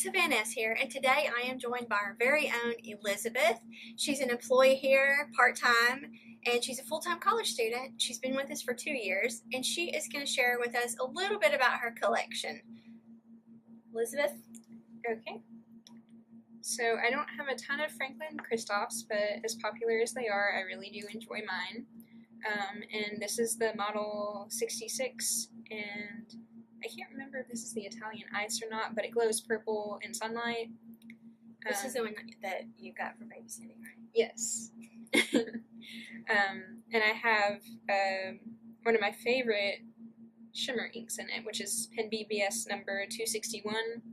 Lisa Vanness here, and today I am joined by our very own Elizabeth. She's an employee here part-time, and she's a full-time college student. She's been with us for 2 years, and she is going to share with us a little bit about her collection. Elizabeth? Okay. So I don't have a ton of Franklin Christophs, but as popular as they are, I really do enjoy mine. And this is the model 66, and I can't remember if this is the Italian ice or not, but it glows purple in sunlight. This is the one that you got for babysitting, right? Yes. And I have one of my favorite shimmer inks in it, which is Pen BBS number 261,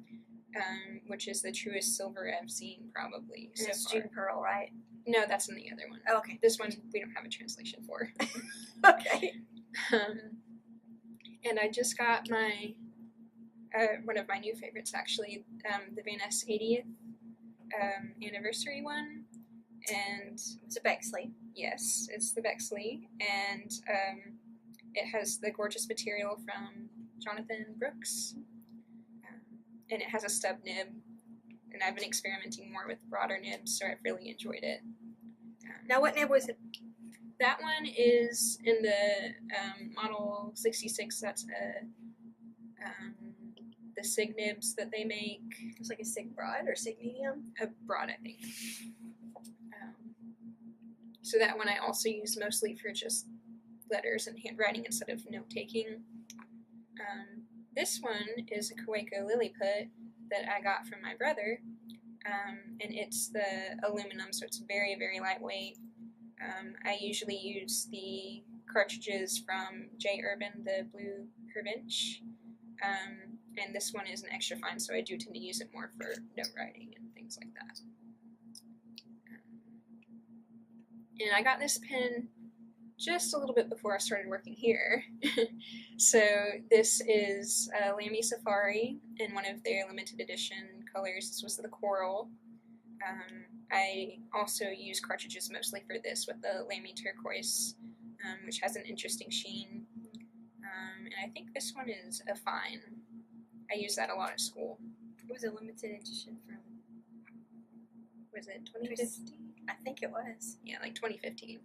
which is the truest silver I've seen probably And so it's far. June Pearl, right? No, that's in the other one. Oh, okay. This one we don't have a translation for. Okay. And I just got my one of my new favorites actually, the Vanness 80th anniversary one, and It's a Bexley. yes, it's the Bexley, and it has the gorgeous material from Jonathan Brooks, and it has a stub nib, and I've been experimenting more with broader nibs, so I've really enjoyed it. Now, what nib was it? That one is in the model 66. That's the Sig nibs that they make. It's like a Sig Broad or Sig Medium? A broad, I think. So that one I also use mostly for just letters and handwriting instead of note-taking. This one is a Kaweco Lilliput that I got from my brother, and it's the aluminum, so it's very, very lightweight. I usually use the cartridges from J. Urban, the blue Herbench, and this one is an extra fine, so I do tend to use it more for note writing and things like that. And I got this pen just a little bit before I started working here. So this is Lamy Safari in one of their limited edition colors. This was the coral. I also use cartridges mostly for this with the Lamy Turquoise, which has an interesting sheen. And I think this one is a fine. I use that a lot at school. It was a limited edition from, Was it 2015? I think it was. Yeah, like 2015.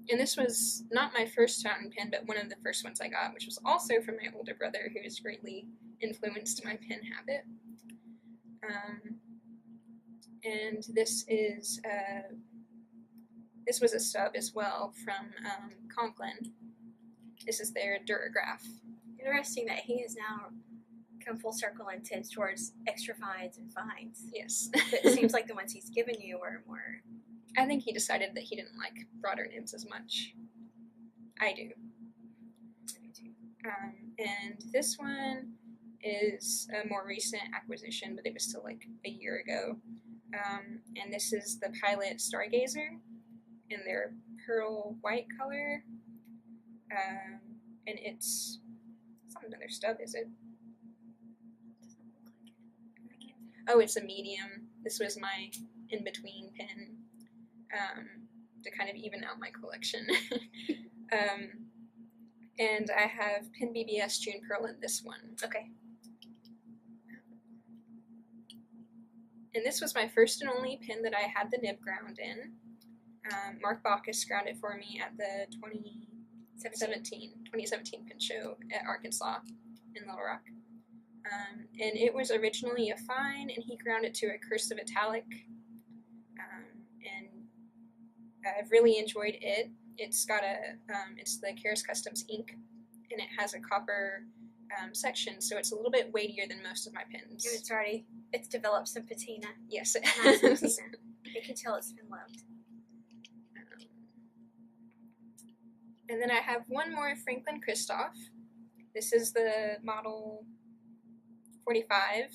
And this was not my first fountain pen, but one of the first ones I got, which was also from my older brother, who has greatly influenced my pen habit. And this is this was a stub as well from Conklin. This is their Durograph. Interesting that he has now come full circle and tends towards extra fines and fines. Yes. But it seems like the ones he's given you were more... I think he decided that he didn't like broader nibs as much. I do. And this one is a more recent acquisition, but it was still like a year ago. And this is the Pilot Stargazer in their pearl white color. And it's not another stub, is it? Oh, it's a medium. This was my in-between pen to kind of even out my collection. And I have Pen BBS June Pearl in this one. Okay. And this was my first and only pen that I had the nib ground in. Mark Bacchus ground it for me at the 2017 pen show at Arkansas in Little Rock. And it was originally a fine, and he ground it to a cursive italic. And I've really enjoyed it. It's got it's the Karis Customs ink, and it has a copper section, so it's a little bit weightier than most of my pens. And it's developed some patina. Yes, it Nice has. patina. You can tell it's been loved. And then I have one more Franklin Christoph. This is the model 45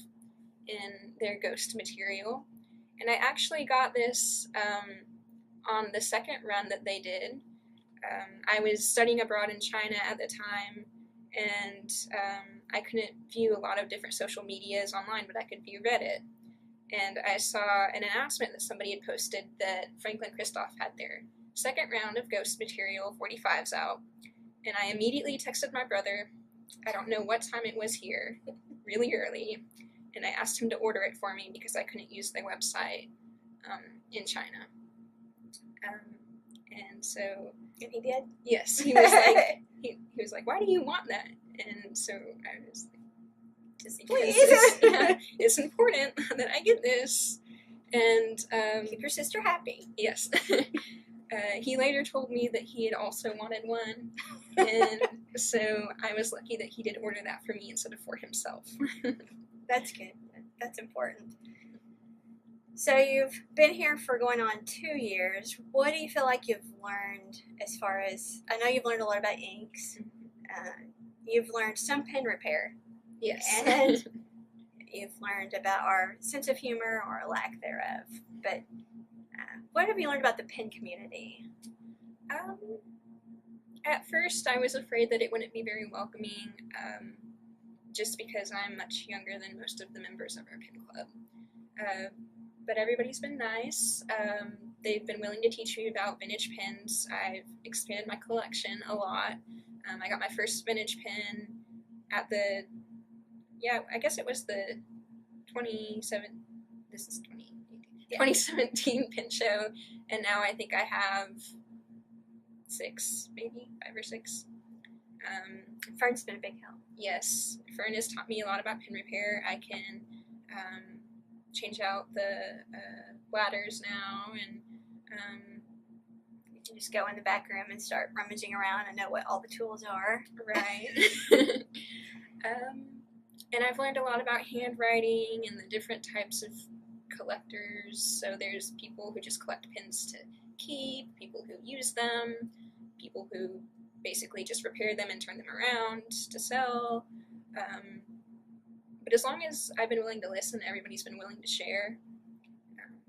in their ghost material. And I actually got this on the second run that they did. I was studying abroad in China at the time, and I couldn't view a lot of different social medias online, but I could view Reddit. And I saw an announcement that somebody had posted that Franklin Christoph had their second round of ghost material 45s out. And I immediately texted my brother. I don't know what time it was here. really early, and I asked him to order it for me because I couldn't use their website in China. And so... And he did? Yes, he was like, he was like, why do you want that? And so I was like, just Please. it's important that I get this. And keep your sister happy. Yes. He later told me that he had also wanted one, and so I was lucky that he did order that for me instead of for himself. That's good. That's important. So you've been here for going on 2 years. What do you feel like you've learned as far as, I know you've learned a lot about inks. You've learned some pen repair. Yes. And you've learned about our sense of humor or lack thereof. But what have you learned about the pen community? At first, I was afraid that it wouldn't be very welcoming, just because I'm much younger than most of the members of our pen club. But everybody's been nice. They've been willing to teach me about vintage pens. I've expanded my collection a lot. I got my first vintage pen at the, I guess it was the 2017 pen show, and now I think I have 6, maybe 5 or 6. Fern's been a big help. Yes, Fern has taught me a lot about pen repair. I can change out the bladders now, and you can just go in the back room and start rummaging around and know what all the tools are. Right. And I've learned a lot about handwriting and the different types of collectors. So there's people who just collect pens to keep, people who use them, people who basically just repair them and turn them around to sell. But as long as I've been willing to listen, everybody's been willing to share.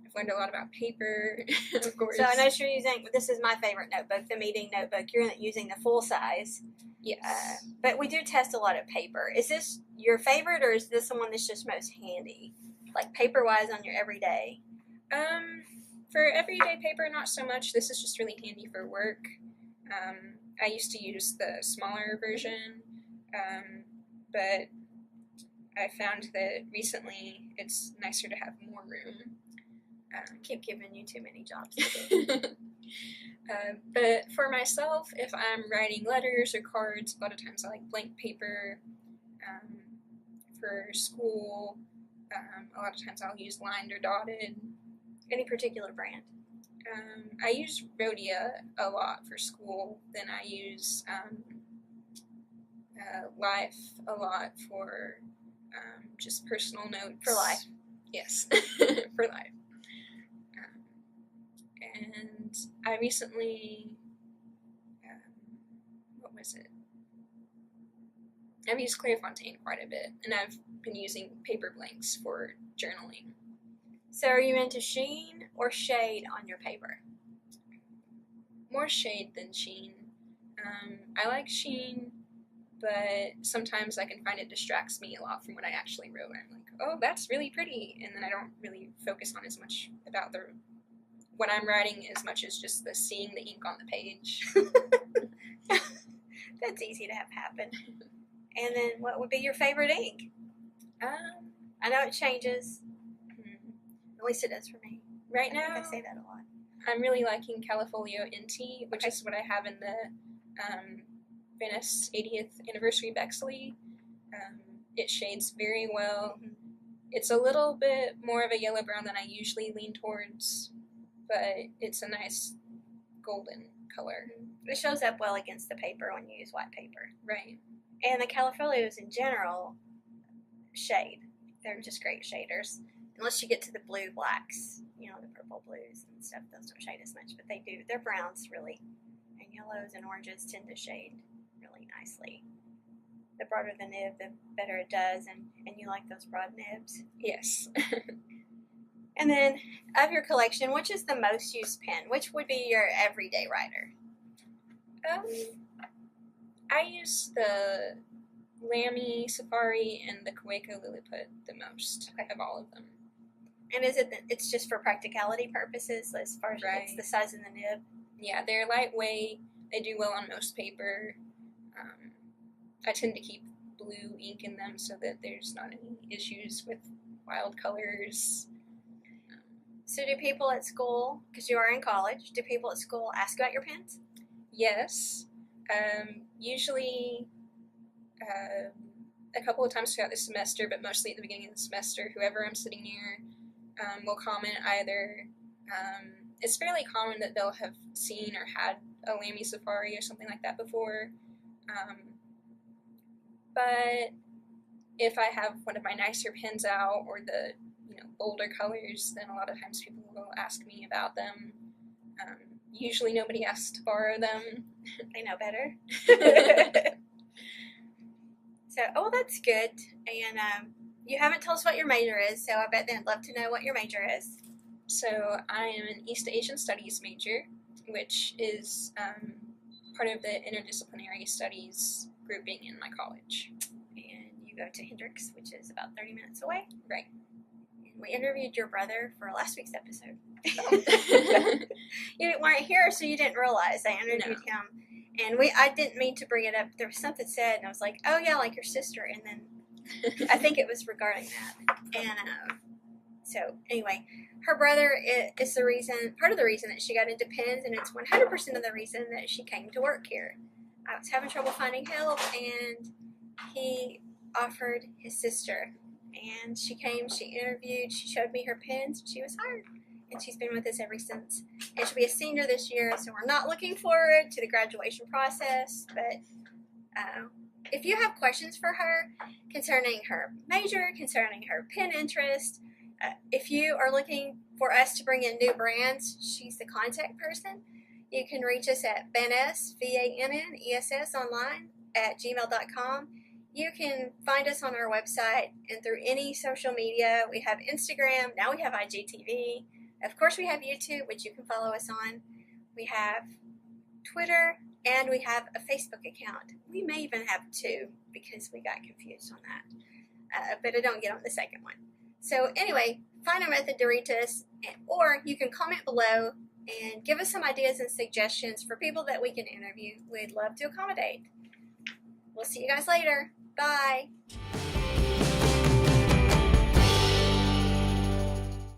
I've learned a lot about paper, of course. So I know you're using, this is my favorite notebook, the meeting notebook. You're using the full size. Yes. But we do test a lot of paper. Is this your favorite, or is this the one that's just most handy? Like paper-wise on your everyday? For everyday paper, not so much. This is just really handy for work. I used to use the smaller version, but I found that recently it's nicer to have more room. Keep giving you too many jobs to do. But for myself, if I'm writing letters or cards, a lot of times I like blank paper. For school, a lot of times I'll use lined or dotted. Any particular brand? I use Rhodia a lot for school. Then I use Life a lot for just personal notes. For life? Yes, for life. And I recently, what was it? I've used Clairefontaine quite a bit, and I've been using paper blanks for journaling. So are you into sheen or shade on your paper? More shade than sheen. I like sheen, but sometimes I can find it distracts me a lot from what I actually wrote. I'm like, oh, that's really pretty, and then I don't really focus on as much about what I'm writing as much as just the seeing the ink on the page. That's easy to have happen. And then what would be your favorite ink? I know it changes. At least it does for me. Right now, I say that a lot. I'm really liking Califolio NT, which is what I have in the Vanness 80th Anniversary Bexley. It shades very well. Mm-hmm. It's a little bit more of a yellow-brown than I usually lean towards, but it's a nice golden color. It shows up well against the paper when you use white paper. Right. And the Califolios in general shade. They're just great shaders. Unless you get to the blue blacks, the purple blues and stuff, those don't shade as much, but they do. Their browns really, and yellows and oranges tend to shade really nicely. The broader the nib, the better it does, and you like those broad nibs. Yes. And then, of your collection, which is the most used pen? Which would be your everyday writer? I use the Lamy Safari and the Kaweco Lilliput the most of all of them. And is it it's just for practicality purposes as far as it's the size of the nib? Yeah, they're lightweight. They do well on most paper. I tend to keep blue ink in them so that there's not any issues with wild colors. So do people at school, because you are in college, do people at school ask about your pens? Yes. Usually a couple of times throughout the semester, but mostly at the beginning of the semester, whoever I'm sitting near will comment either. It's fairly common that they'll have seen or had a Lamy Safari or something like that before. But if I have one of my nicer pens out or the bolder colors, then a lot of times people will ask me about them. Usually nobody asks to borrow them. They know better. So, that's good. And you haven't told us what your major is, so I bet they'd love to know what your major is. So I am an East Asian Studies major, which is part of the interdisciplinary studies grouping in my college. And you go to Hendrix, which is about 30 minutes away. Right. And we interviewed your brother for last week's episode. Oh. You weren't here, so you didn't realize I interviewed him. And I didn't mean to bring it up. There was something said, and I was like, oh, yeah, like your sister. And then I think it was regarding that. And so, anyway, her brother is part of the reason that she got into pens, and it's 100% of the reason that she came to work here. I was having trouble finding help, and he offered his sister. And she came, she interviewed, she showed me her pens, and she was hired. And she's been with us ever since. And she'll be a senior this year, so we're not looking forward to the graduation process. But if you have questions for her concerning her major, concerning her pen interest, if you are looking for us to bring in new brands, she's the contact person. You can reach us at Vanness, Vanness online at gmail.com. You can find us on our website and through any social media. We have Instagram, now we have IGTV. Of course, we have YouTube, which you can follow us on. We have Twitter, and we have a Facebook account. We may even have two because we got confused on that. But I don't get on the second one. So anyway, find a method to reach us, or you can comment below and give us some ideas and suggestions for people that we can interview. We'd love to accommodate. We'll see you guys later. Bye.